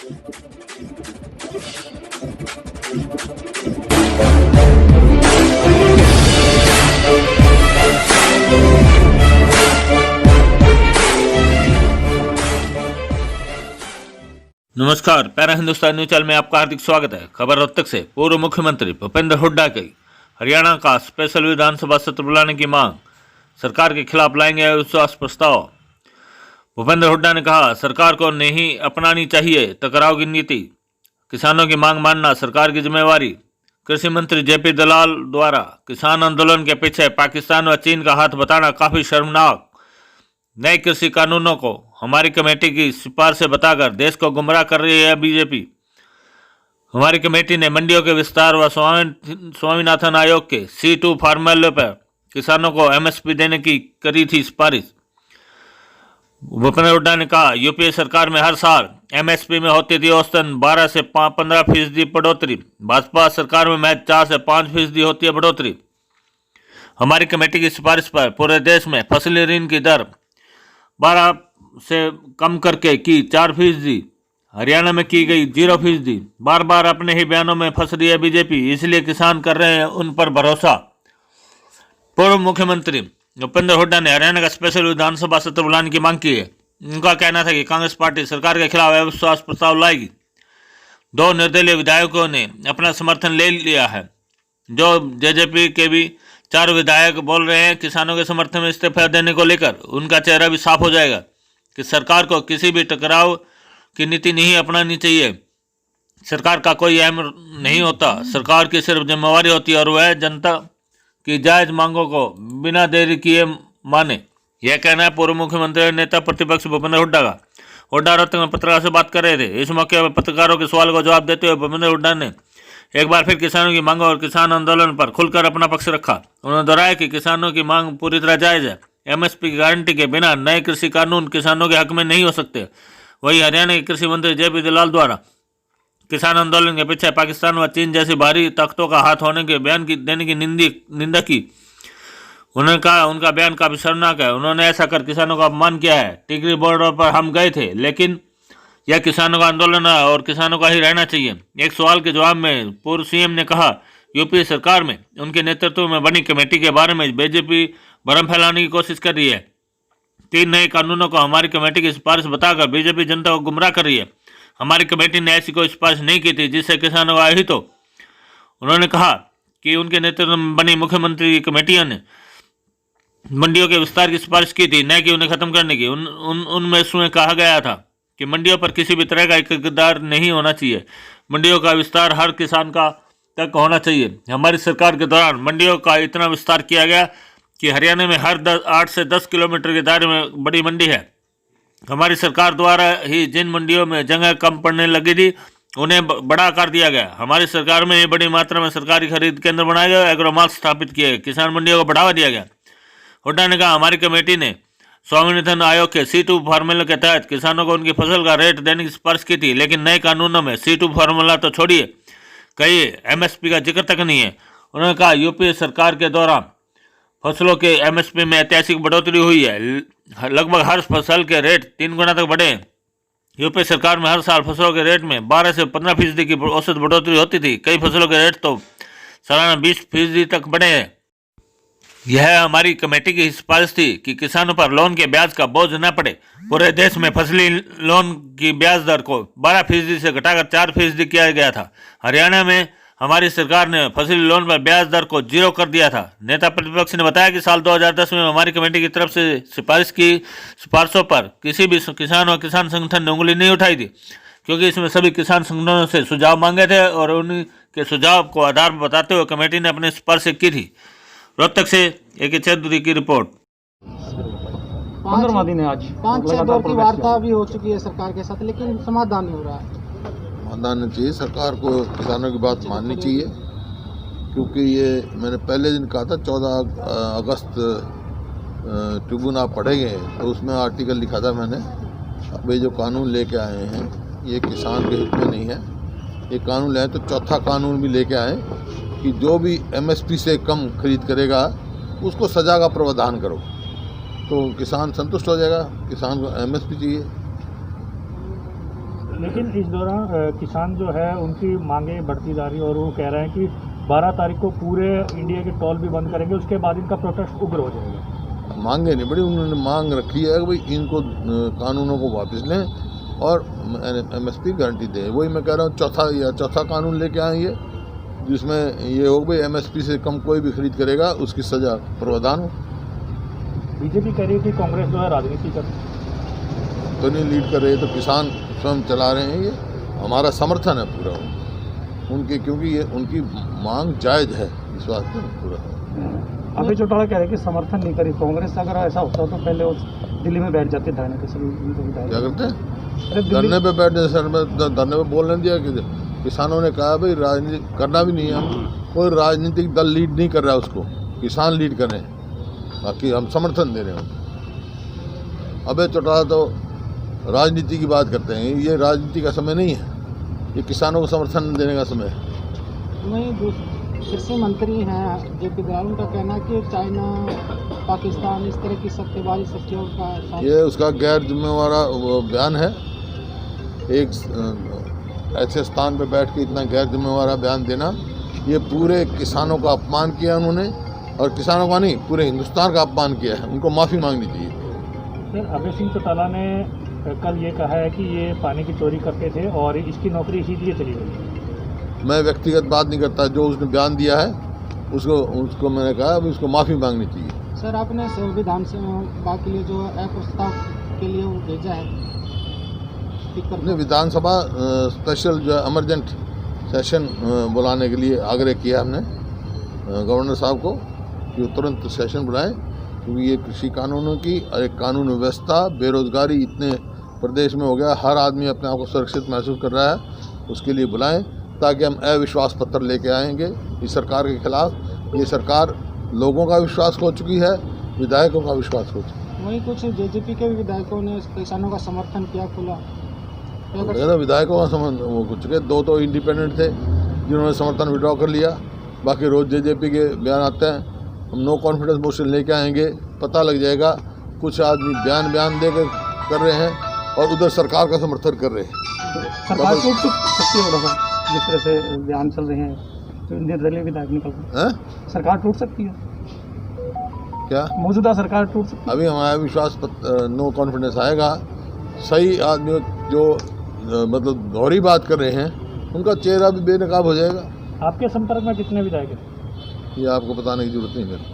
नमस्कार, para Hindustan news channel में आपका हार्दिक स्वागत है। खबर रोहतक से। पूर्व मुख्यमंत्री भूपेंद्र हुड्डा की हरियाणा का स्पेशल विधानसभा सत्र बुलाने की मांग, सरकार के खिलाफ लाएंगे अविश्वास प्रस्ताव। भूपेंद्र हुड्डा ने कहा, सरकार को नहीं अपनानी चाहिए टकराव की नीति, किसानों की मांग मानना सरकार की जिम्मेवारी। कृषि मंत्री जेपी दलाल द्वारा किसान आंदोलन के पीछे पाकिस्तान व चीन का हाथ बताना काफी शर्मनाक। नए कृषि कानूनों को हमारी कमेटी की सिफारिशें बताकर देश को गुमराह कर रही है बीजेपी। हमारी कमेटी ने मंडियों के विस्तार व स्वामीनाथन आयोग के C2 फार्मूले पर किसानों को MSP देने की करी थी सिफारिश। भूपेंद्र हुड्डा ने कहा, यूपीए सरकार में हर साल MSP में होती थी औसतन 12 से 15% बढ़ोतरी, भाजपा सरकार में महज 4 से 5% होती है बढ़ोतरी। हमारी कमेटी की सिफारिश पर पूरे देश में फसली ऋण की दर 12 से कम करके की 4%, हरियाणा में की गई 0%। बार बार अपने ही बयानों में फंस रही है बीजेपी, इसलिए किसान कर रहे हैं उन पर भरोसा। पूर्व मुख्यमंत्री भूपेंद्र हुड्डा ने हरियाणा का स्पेशल विधानसभा सत्र बुलाने की मांग की है। उनका कहना था कि कांग्रेस पार्टी सरकार के खिलाफ अविश्वास प्रस्ताव लाएगी। 2 निर्दलीय विधायकों ने अपना समर्थन ले लिया है। जो जेजेपी के भी 4 विधायक बोल रहे हैं किसानों के समर्थन में इस्तीफा देने को लेकर, उनका चेहरा भी साफ हो जाएगा कि सरकार को किसी भी टकराव की नीति नहीं अपनानी चाहिए। सरकार का कोई अहम नहीं होता, सरकार की सिर्फ जिम्मेवारी होती है और वह जनता की जायज मांगों को बिना देरी किए माने। यह कहना है पूर्व मुख्यमंत्री और नेता प्रतिपक्ष भूपेंद्र हुड्डा का। हुड्डा रोहतक में पत्रकारों से बात कर रहे थे। इस मौके पर पत्रकारों के सवाल को जवाब देते हुए भूपेंद्र हुड्डा ने एक बार फिर किसानों की मांगों और किसान आंदोलन पर खुलकर अपना पक्ष रखा। उन्होंने दोहराया कि किसानों की मांग पूरी तरह जायज है। MSP की गारंटी के बिना नए कृषि कानून किसानों के हक में नहीं हो सकते। वहीं हरियाणा के कृषि मंत्री जेपी दलाल द्वारा किसान आंदोलन के पीछे पाकिस्तान व चीन जैसी भारी ताकतों का हाथ होने के बयान देने की निंदा की। उन्होंने कहा, उनका बयान काफी शर्मनाक है। उन्होंने ऐसा कर किसानों का अपमान किया है। टिकरी बॉर्डर पर हम गए थे, लेकिन यह किसानों का आंदोलन है और किसानों का ही रहना चाहिए। एक सवाल के जवाब में पूर्व CM ने कहा, यूपीए सरकार में उनके नेतृत्व में बनी कमेटी के बारे में बीजेपी भ्रम फैलाने की कोशिश कर रही है। 3 नए कानूनों को हमारी कमेटी की सिफारिश बताकर बीजेपी जनता को गुमराह कर रही है। हमारी कमेटी ने ऐसी कोई सिफारिश नहीं की थी जिससे किसानों का हित हो। उन्होंने कहा कि उनके नेतृत्व में बनी मुख्यमंत्री की कमेटियों ने मंडियों के विस्तार की सिफारिश की थी, न कि उन्हें खत्म करने की। उनमें उसमें कहा गया था कि मंडियों पर किसी भी तरह का इकरार नहीं होना चाहिए। मंडियों का विस्तार हर किसान का तक होना चाहिए। हमारी सरकार के दौरान मंडियों का इतना विस्तार किया गया कि हरियाणा में हर 8 से 10 किलोमीटर के दायरे में बड़ी मंडी है। हमारी सरकार द्वारा ही जिन मंडियों में जगह कम पड़ने लगी थी उन्हें बड़ा आकार दिया गया। हमारी सरकार में बड़ी मात्रा में सरकारी खरीद केंद्र बनाए गए, एग्रोमाल स्थापित किए गए, किसान मंडियों को बढ़ावा दिया गया। हुड्डा ने कहा, हमारी कमेटी ने स्वामीनाथन आयोग के C2 फार्मूले के तहत किसानों को उनकी फसल का रेट देने की सिफारिश की थी, लेकिन नए कानूनों में C2 फार्मूला तो छोड़िए, कहीं MSP का जिक्र तक नहीं है। उन्होंने कहा, यूपीए सरकार के दौरान फसलों के MSP में ऐतिहासिक बढ़ोतरी हुई है। लगभग हर फसल के रेट 3 गुना तक बढ़े। यूपीए सरकार में हर साल फसलों के रेट में 12 से 15% की औसत बढ़ोतरी होती थी। कई फसलों के रेट तो सालाना 20% तक बढ़े हैं। यह हमारी कमेटी की सिफारिश थी कि किसानों पर लोन के ब्याज का बोझ न पड़े। पूरे देश में फसली लोन की ब्याज दर को 12% से घटाकर 4% किया गया था। हरियाणा में हमारी सरकार ने फसली लोन पर ब्याज दर को 0 कर दिया था। नेता प्रतिपक्ष ने बताया कि साल 2010 में हमारी कमेटी की तरफ से सिफारिशों पर किसी भी किसान और किसान संगठन ने उंगली नहीं उठाई थी, क्योंकि इसमें सभी किसान संगठनों से सुझाव मांगे थे और उनके सुझाव को आधार बताते हुए कमेटी ने अपनी सिफारिश की थी। रोहतक से AK चौधरी की रिपोर्ट। 15वां दिन है आज। 5-6 दौर की वार्ता भी हो चुकी है सरकार के साथ, लेकिन समाधान नहीं हो रहा है। समाधान नहीं चाहिए, सरकार को किसानों की बात माननी चाहिए, क्योंकि ये मैंने पहले दिन कहा था 14 अगस्त ट्रिब्यून आप पढ़ेंगे तो उसमें आर्टिकल लिखा था मैंने। अब ये जो कानून लेके आए हैं ये किसान के हित में नहीं है। ये कानून लाए तो चौथा कानून भी लेके आए कि जो भी MSP से कम खरीद करेगा उसको सजा का प्रावधान करो, तो किसान संतुष्ट हो जाएगा। किसान को MSP चाहिए। लेकिन इस दौरान किसान जो है उनकी मांगे बढ़ती जा रही है और वो कह रहे हैं कि 12 तारीख को पूरे इंडिया के टोल भी बंद करेंगे, उसके बाद इनका प्रोटेस्ट उग्र हो जाएगा। मांगे नहीं बड़ी, उन्होंने मांग रखी है कि भाई इनको कानूनों को वापस लें और MSP गारंटी दें। वही मैं कह रहा हूँ, चौथा कानून लेके आएंगे जिसमें ये हो भाई MSP से कम कोई भी खरीद करेगा उसकी सज़ा प्रावधान हो। बीजेपी कह रही है कि कांग्रेस जो है राजनीति कर तो नहीं लीड कर रहे, तो किसान स्वयं चला रहे हैं। ये हमारा समर्थन है पूरा उनके, क्योंकि ये उनकी मांग जायज़ है, इस बात में पूरा। अभय चौटाला कह रहे हैं कि समर्थन नहीं करी कांग्रेस। अगर ऐसा होता तो पहले उस दिल्ली में बैठ जाते धरने पे। क्या करते हैं धरने पे बैठने, सर में धरने पे बोलने दिया कि किसानों ने कहा भाई राजनीति करना भी नहीं है, कोई राजनीतिक दल लीड नहीं कर रहा है उसको, किसान लीड कर रहे हैं, बाकी हम समर्थन दे रहे हैं। अबे चौटाला तो राजनीति की बात करते हैं, ये राजनीति का समय नहीं है, ये किसानों को समर्थन देने का समय है। वहीं कृषि मंत्री हैं JP दलाल, उनका कहना है कि चाइना, पाकिस्तान इस तरह की सट्टेबाजी शक्तियों का ये उसका गैर जिम्मेवार बयान है। एक ऐसे स्थान पे बैठ के इतना गैर जिम्मेवार बयान देना, ये पूरे किसानों का अपमान किया उन्होंने, और किसानों का नहीं पूरे हिंदुस्तान का अपमान किया है। उनको माफ़ी मांगनी चाहिए। सर, अभय सिंह चौटाला ने कल ये कहा है कि ये पानी की चोरी करते थे और इसकी नौकरी इसीलिए चली गई। मैं व्यक्तिगत बात नहीं करता, जो उसने बयान दिया है उसको मैंने कहा अभी उसको माफ़ी मांगनी चाहिए। सर, आपने विधानसभा के लिए जो प्रस्ताव के लिए वो भेजा है ने विधानसभा स्पेशल जो इमरजेंट सेशन बुलाने के लिए आग्रह किया हमने गवर्नर साहब को कि वो तुरंत सेशन बुलाएं, क्योंकि ये कृषि कानूनों की और एक कानून व्यवस्था, बेरोजगारी इतने प्रदेश में हो गया, हर आदमी अपने आप को सुरक्षित महसूस कर रहा है, उसके लिए बुलाएं ताकि हम अविश्वास पत्र लेके आएंगे इस सरकार के खिलाफ। ये सरकार लोगों का विश्वास खो चुकी है, विधायकों का विश्वास खो चुकी है। वहीं कुछ JJP के विधायकों ने किसानों का समर्थन किया खुला। विधायकों का समर्थन वो कुछ के 2 तो इंडिपेंडेंट थे जिन्होंने समर्थन विड्रॉ कर लिया, बाकी रोज़ JJP के बयान आते हैं। हम नो कॉन्फिडेंस मोशन लेके आएंगे, पता लग जाएगा कुछ आदमी बयान दे कर रहे हैं और उधर सरकार का समर्थन कर रहे हैं। सरकार टूट सकती है जिस तरह से बयान चल रहे हैं, तो निर्दलीय विधायक निकल रहे हैं, सरकार टूट सकती है। क्या मौजूदा सरकार टूट सकती है? अभी हमारा विश्वास नो कॉन्फिडेंस आएगा, सही आदमी जो मतलब दोहरी बात कर रहे हैं उनका चेहरा भी बेनकाब हो जाएगा। आपके संपर्क में कितने विधायक हैं? ये आपको बताने की जरूरत नहीं है मेरे को।